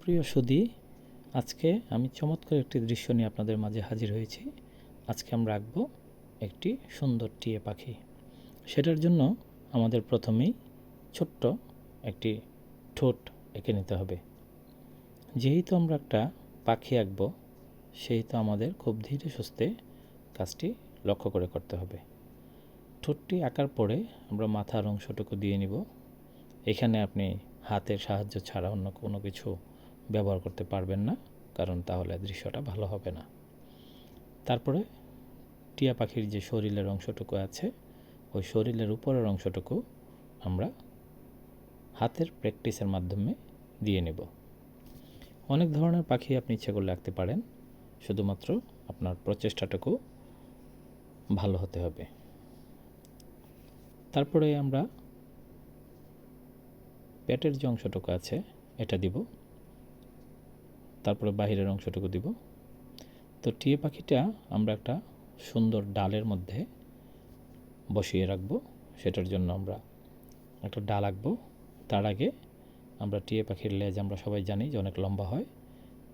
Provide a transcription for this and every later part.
সুপ্রিয় সুধী, আজকে আমি চমৎকার একটি দৃশ্য নিয়ে আপনাদের মাঝে হাজির হয়েছি। আজকে আমরা আঁকব একটি সুন্দর টিয়া পাখি। সেটার জন্য আমাদের প্রথমেই ছোট্ট একটি ঠোঁট এঁকে নিতে হবে। যেহেতু আমরা একটা পাখি আঁকব, সেহেতু আমাদের খুব ধীরে সুস্থে কাজটি লক্ষ্য করে করতে হবে। ঠোঁটটি আঁকার পরে আমরা মাথার অংশটুকু দিয়ে নিব। এখানে আপনি হাতের সাহায্য ছাড়া অন্য কোনো কিছু ব্যবহার করতে পারবেন না, কারণ তাহলে দৃশ্যটা ভালো হবে না। তারপরে টিয়া পাখির যে শরীরের অংশটুকু আছে, ওই শরীরের উপরের অংশটুকু আমরা হাতের প্র্যাকটিসের মাধ্যমে দিয়ে নেব। অনেক ধরনের পাখি আপনি ইচ্ছে করলে আঁকতে পারেন, শুধুমাত্র আপনার প্রচেষ্টাটুকু ভালো হতে হবে। তারপরে আমরা পেটের যে অংশটুকু আছে এটা দিব, তারপরে বাহিরের অংশটুকু দিব। তো টিয়া পাখিটা আমরা একটা সুন্দর ডালের মধ্যে বসিয়ে রাখবো। সেটার জন্য আমরা একটা ডাল আঁকবো। তার আগে আমরা টিয়া পাখির লেজ, আমরা সবাই জানি যে অনেক লম্বা হয়,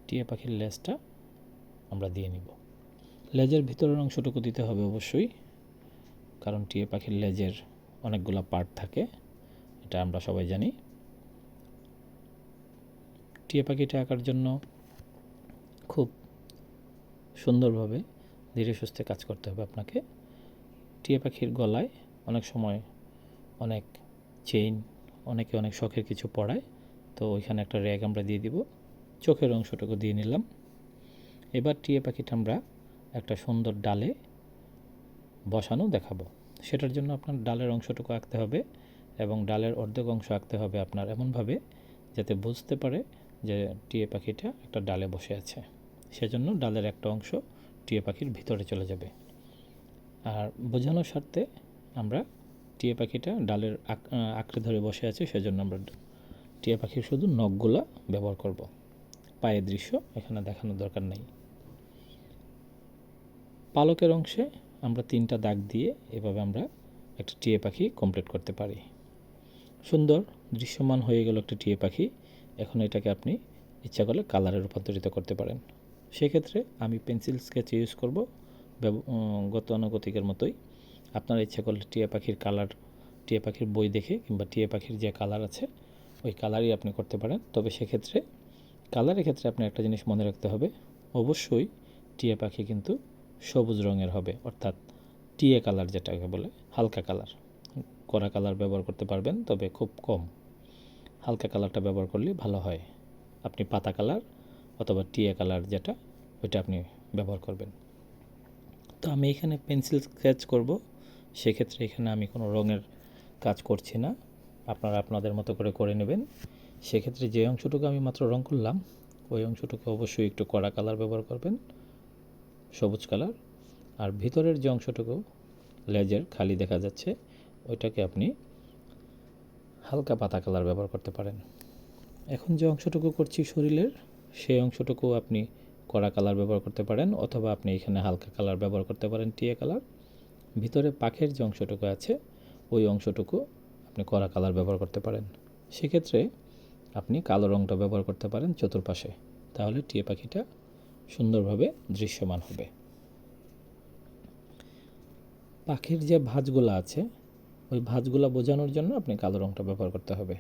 টিয়া পাখির লেজটা আমরা দিয়ে নিব। লেজের ভিতরের অংশটুকু দিতে হবে অবশ্যই, কারণ টিয়া পাখির লেজের অনেকগুলো পার্ট থাকে, এটা আমরা সবাই জানি। টিয়া পাখিটা আঁকার জন্য খুব সুন্দরভাবে ধীরে সুস্থে কাজ করতে হবে আপনাকে। টিয়া পাখির গলায় অনেক সময় অনেক চেইন, অনেকে অনেক শখের কিছু পরায়, তো ওইখানে একটা র্যাগ আমরা দিয়ে দিব। চোখের অংশটুকু দিয়ে নিলাম। এবার টিয়া পাখিটা আমরা একটা সুন্দর ডালে বসানো দেখাবো। সেটার জন্য আপনার ডালের অংশটুকু আঁকতে হবে, এবং ডালের অর্ধেক অংশ আঁকতে হবে আপনার এমনভাবে যাতে বুঝতে পারে যে টিয়া পাখিটা একটা ডালে বসে আছে। সেজন্য ডালের একটা অংশ টিয়া পাখির ভিতরে চলে যাবে। আর বোঝানোর স্বার্থে আমরা টিয়া পাখিটা ডালের আঁকড়ে ধরে বসে আছে, সেজন্য আমরা টিয়া পাখির শুধু নখগুলা ব্যবহার করব। পায়ের দৃশ্য এখানে দেখানোর দরকার নেই। পালকের অংশে আমরা 3টা দাগ দিয়ে এভাবে আমরা একটা টিয়া পাখি কমপ্লিট করতে পারি। সুন্দর দৃশ্যমান হয়ে গেল একটা টিয়া পাখি। এখন এটাকে আপনি ইচ্ছা করলে কালারে রূপান্তরিত করতে পারেন। সেক্ষেত্রে আমি পেন্সিল স্কেচ ইউজ করব, গতানুগতিকের মতোই। আপনারা ইচ্ছা করলে টিয়া পাখির কালার, টিয়া পাখির বই দেখে কিংবা টিয়া পাখির যে কালার আছে ওই কালারই আপনি করতে পারেন। তবে সেক্ষেত্রে কালারের ক্ষেত্রে আপনি একটা জিনিস মনে রাখতে হবে, অবশ্যই টিয়া পাখি কিন্তু সবুজ রঙের হবে, অর্থাৎ টিয়া কালার যেটাকে বলে, হালকা কালার। কড়া কালার ব্যবহার করতে পারবেন, তবে খুব কম। হালকা কালারটা ব্যবহার করলে ভালো হয়। আপনি পাতা কালার অথবা টিয়া কালার যেটা, ওইটা আপনি ব্যবহার করবেন। তো আমি এখানে পেন্সিল স্কেচ করব, সেক্ষেত্রে এখানে আমি কোনো রঙের কাজ করছি না, আপনারা আপনাদের মতো করে করে নেবেন। সেক্ষেত্রে যে অংশটুকু আমি মাত্র রং করলাম, ওই অংশটুকু অবশ্যই একটু কড়া কালার ব্যবহার করবেন, সবুজ কালার। আর ভিতরের যে অংশটুকু লেজের খালি দেখা যাচ্ছে, ওইটাকে আপনি হালকা পাতা কালার ব্যবহার করতে পারেন। এখন যে অংশটুকু করছি শরীরের, সেই অংশটুকু আপনি কড়া কালার ব্যবহার করতে পারেন, অথবা আপনি এখানে হালকা কালার ব্যবহার করতে পারেন, টিয়া কালার। ভিতরে পাখের যে অংশটুকু আছে, ওই অংশটুকু আপনি কড়া কালার ব্যবহার করতে পারেন। সেক্ষেত্রে আপনি কালো রঙটা ব্যবহার করতে পারেন চতুর্পাশে, তাহলে টিয়া পাখিটা সুন্দরভাবে দৃশ্যমান হবে। পাখির যে ভাঁজগুলো আছে, ওই ভাঁজগুলো বোঝানোর জন্য আপনি কালো রঙটা ব্যবহার করতে হবে।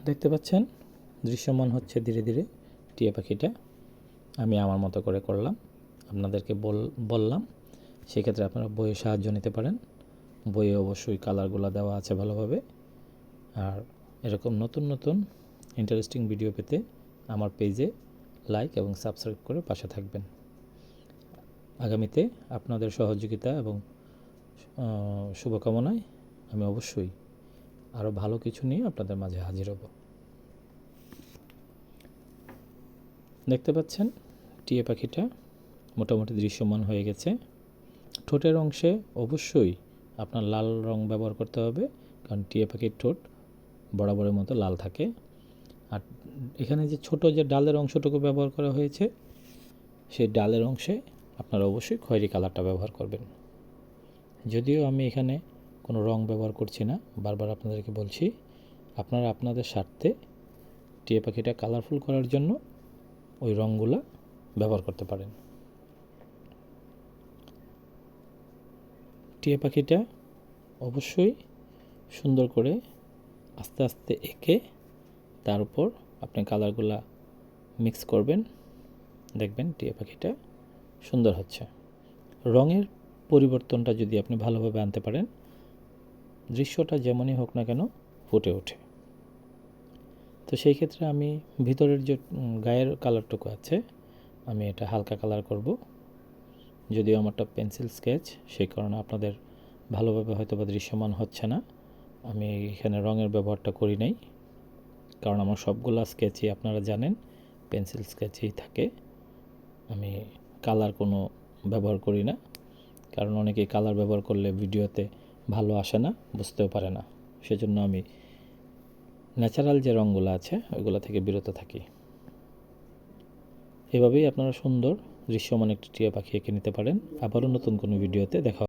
দেখতে পাচ্ছেন দৃশ্যমান হচ্ছে ধীরে ধীরে টিয়া পাখিটা। আমি আমার মতো করে করলাম, আপনাদেরকে বললাম। সেক্ষেত্রে আপনারা বইয়ের সাহায্য নিতে পারেন। বইয়ে অবশ্যই কালারগুলো দেওয়া আছে ভালোভাবে। আর এরকম নতুন নতুন ইন্টারেস্টিং ভিডিও পেতে আমার পেজে লাইক এবং সাবস্ক্রাইব করে পাশে থাকবেন। আগামীতে আপনাদের সহযোগিতা এবং শুভকামনায় আমি অবশ্যই আরও ভালো কিছু নিয়ে আপনাদের মাঝে হাজির হব। দেখতে পাচ্ছেন টিয়া পাখিটা মোটামুটি দৃশ্যমান হয়ে গেছে। ঠোঁটের অংশে অবশ্যই আপনার লাল রং ব্যবহার করতে হবে, কারণ টিয়া পাখির ঠোঁট বরাবরের মতো লাল থাকে। আর এখানে যে ছোট যে ডালের অংশটুকু ব্যবহার করা হয়েছে, সেই ডালের অংশে আপনারা অবশ্যই খয়েরি কালারটা ব্যবহার করবেন। যদিও আমি এখানে কোনো রং ব্যবহার করছি না, বারবার আপনাদেরকে বলছি, আপনারা আপনাদের স্বার্থে টিয়া পাখিটা কালারফুল করার জন্য ওই রঙগুলা ব্যবহার করতে পারেন। টিয়া পাখিটা অবশ্যই সুন্দর করে আস্তে আস্তে এঁকে তার উপর আপনি কালারগুলা মিক্স করবেন, দেখবেন টিয়া পাখিটা সুন্দর হচ্ছে। রঙের পরিবর্তনটা যদি আপনি ভালোভাবে আনতে পারেন, দৃশ্যটা যেমনই হোক না কেন ফুটে ওঠে। তো সেই ক্ষেত্রে আমি ভিতরের যে গায়ের কালারটুকু আছে আমি এটা হালকা কালার করব। যদিও আমারটা পেন্সিল স্কেচ, সেই কারণে আপনাদের ভালোভাবে হয়তো বা দৃশ্যমান হচ্ছে না। আমি এখানে রঙের ব্যবহারটা করি নাই, কারণ আমার সবগুলা স্কেচই আপনারা জানেন পেন্সিল স্কেচেই থাকে। আমি কালার কোনো ব্যবহার করি না, কারণ অনেকেই কালার ব্যবহার করলে ভিডিওতে ভালো আসে না, বুঝতেও পারে না। সেজন্য আমি ন্যাচারাল যে রঙগুলো আছে ওইগুলো থেকে বিরত থাকি। এভাবেই আপনারা সুন্দর দৃশ্যমান একটি টিয়া পাখি এঁকে নিতে পারেন। আবারও নতুন কোনো ভিডিওতে দেখা